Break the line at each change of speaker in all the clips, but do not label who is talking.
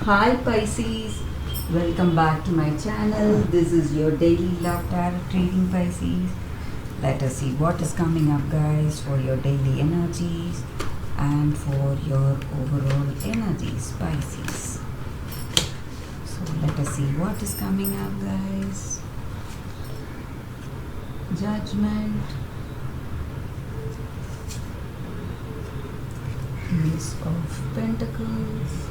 Hi Pisces, welcome back to my channel. This is your daily love tarot reading, Pisces. Let us see what is coming up, guys, for your daily energies and for your overall energies, Pisces. So let us see what is coming up, guys. Judgment, Ace of Pentacles,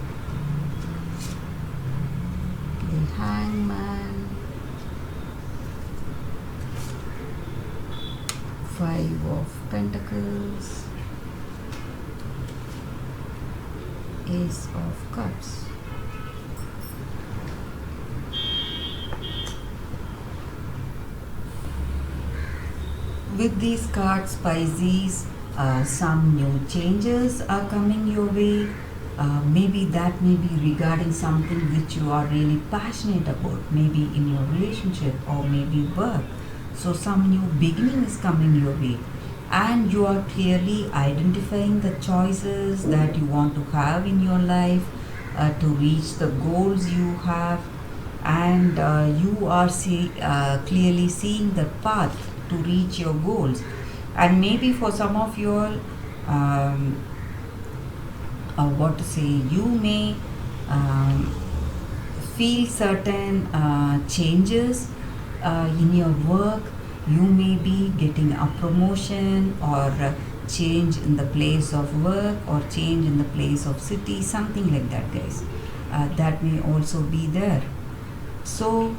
the Hangman, Five of Pentacles, Ace of Cups. With these cards, Pisces, some new changes are coming your way. Maybe that may be regarding something which you are really passionate about, maybe in your relationship or maybe work. So some new beginning is coming your way, and you are clearly identifying the choices that you want to have in your life to reach the goals you have, and you are clearly seeing the path to reach your goals. And maybe for some of you all, what to say, you may um, feel certain changes in your work. You may be getting a promotion or a change in the place of work or change in the place of city, something like that, guys. That may also be there. So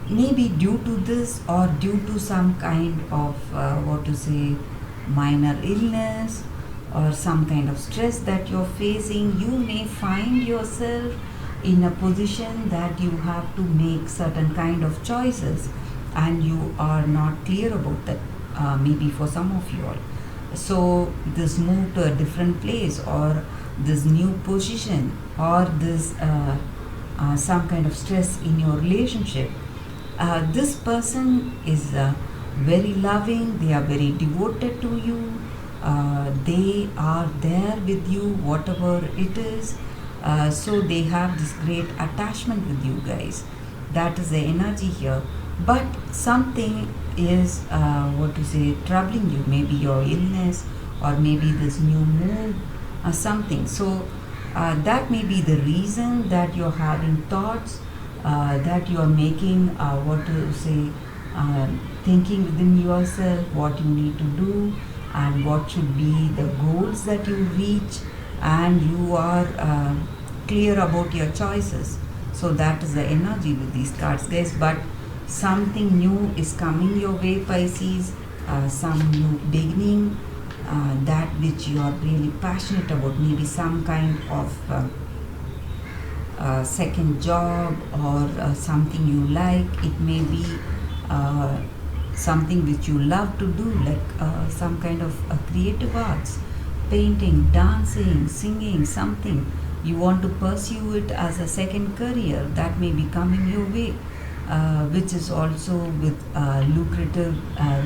maybe due to this or due to some kind of what to say, minor illness or some kind of stress that you're facing, you may find yourself in a position that you have to make certain kind of choices and you are not clear about that, maybe for some of you all. So this move to a different place or this new position or this some kind of stress in your relationship, this person is very loving, they are very devoted to you, they are there with you whatever it is. So they have this great attachment with you guys. That is the energy here. But something is what to say, troubling you, maybe your illness or maybe this new move or something. So that may be the reason that you're having thoughts, that you are making what to say, thinking within yourself what you need to do and what should be the goals that you reach, and you are clear about your choices. So that is the energy with these cards, guys. But something new is coming your way, Pisces. Some new beginning, that which you are really passionate about, maybe some kind of second job or something you like. It may be something which you love to do, like some kind of creative arts, painting, dancing, singing, something. You want to pursue it as a second career that may be coming your way, which is also with lucrative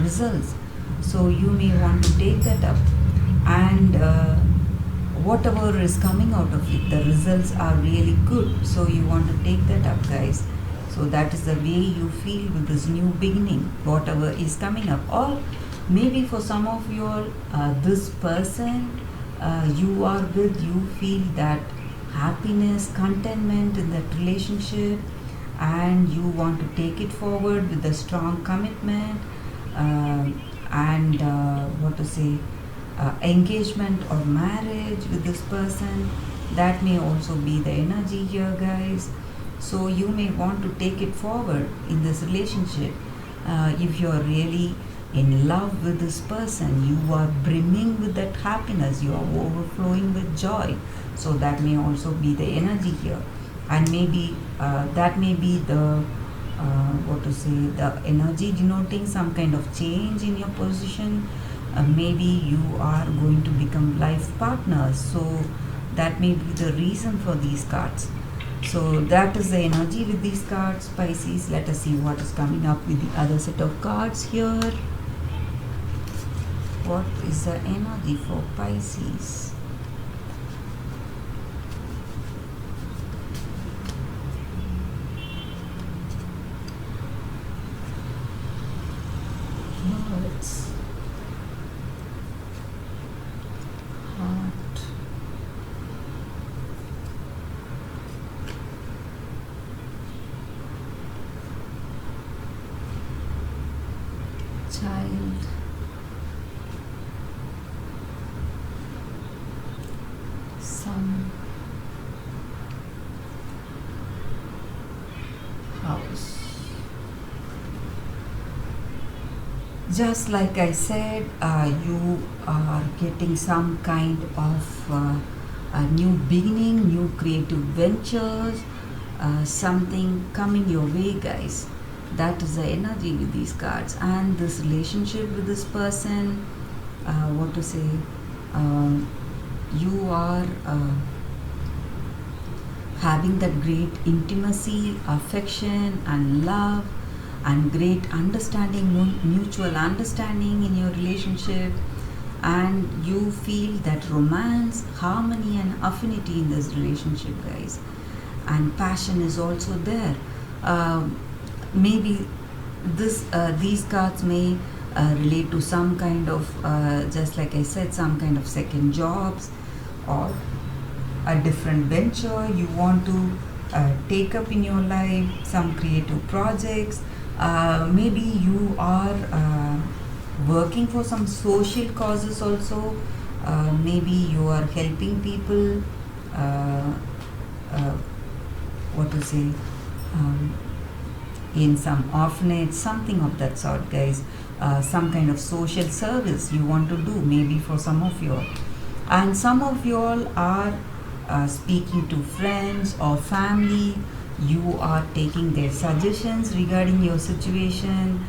results. So you may want to take that up, and whatever is coming out of it, the results are really good. So you want to take that up, guys. So that is the way you feel with this new beginning, whatever is coming up. Or maybe for some of you all, this person you are with, you feel that happiness, contentment in that relationship, and you want to take it forward with a strong commitment, and what to say, engagement or marriage with this person. That may also be the energy here, guys. So you may want to take it forward in this relationship. If you are really in love with this person, you are brimming with that happiness, you are overflowing with joy. So that may also be the energy here. And maybe that may be the what to say, the energy denoting some kind of change in your position. Maybe you are going to become life partners. So that may be the reason for these cards. So that is the energy with these cards, Pisces. Let us see what is coming up with the other set of cards here. What is the energy for Pisces? Just like I said, you are getting some kind of a new beginning, new creative ventures, something coming your way, guys. That is the energy with these cards, and this relationship with this person. What to say? Um, you are having that great intimacy, affection, and love, and great understanding, mutual understanding in your relationship, and you feel that romance, harmony, and affinity in this relationship, guys. And passion is also there. Maybe these cards may relate to some kind of, just like I said, some kind of second jobs, or a different venture you want to take up in your life, some creative projects. Maybe you are working for some social causes also. Maybe you are helping people, uh, uh, what to say, um, in some orphanage, something of that sort, guys. Some kind of social service you want to do, maybe for some of you all. And some of you all are speaking to friends or family. You are taking their suggestions regarding your situation,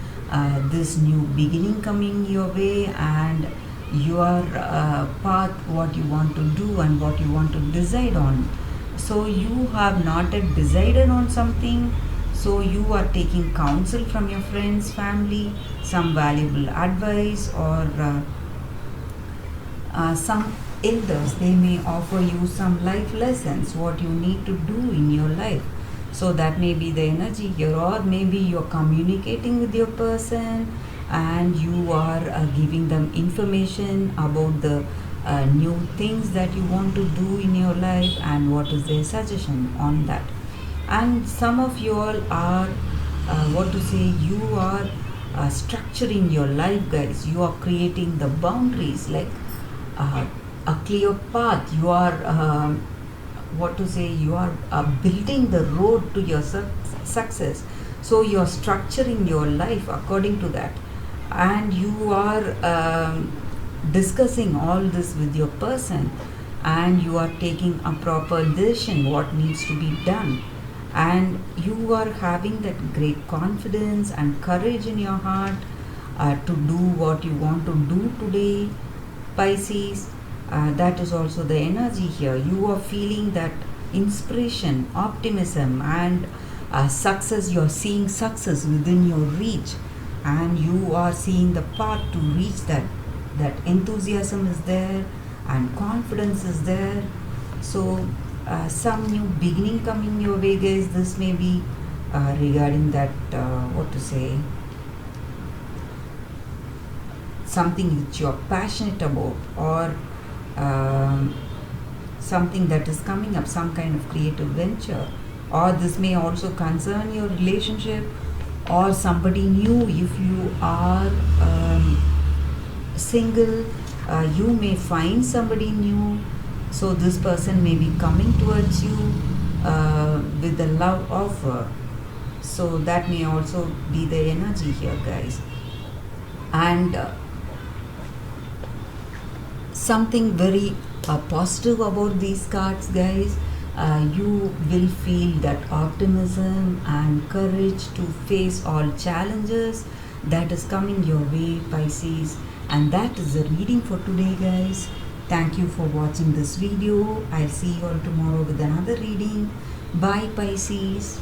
this new beginning coming your way, and your path, what you want to do and what you want to decide on. So you have not yet decided on something, so you are taking counsel from your friends, family, some valuable advice, or some elders. They may offer you some life lessons, what you need to do in your life. So that may be the energy here, or maybe you're communicating with your person and you are giving them information about the new things that you want to do in your life and what is their suggestion on that. And some of you all are, what to say, you are structuring your life, guys. You are creating the boundaries, like a clear path. You are, what to say, you are building the road to your success. So you are structuring your life according to that, and you are discussing all this with your person, and you are taking a proper decision what needs to be done, and you are having that great confidence and courage in your heart to do what you want to do today, Pisces. That is also the energy here. You are feeling that inspiration, optimism, and success. You are seeing success within your reach, and you are seeing the path to reach that. That enthusiasm is there, and confidence is there. So some new beginning coming your way, guys. This may be regarding that, what to say, something which you are passionate about, or something that is coming up, some kind of creative venture. Or this may also concern your relationship or somebody new. If you are single, you may find somebody new. So this person may be coming towards you with a love offer. So that may also be the energy here, guys. And something very positive about these cards, guys. You will feel that optimism and courage to face all challenges that is coming your way, Pisces. And that is the reading for today, guys. Thank you for watching this video. I'll see you all tomorrow with another reading. Bye, Pisces.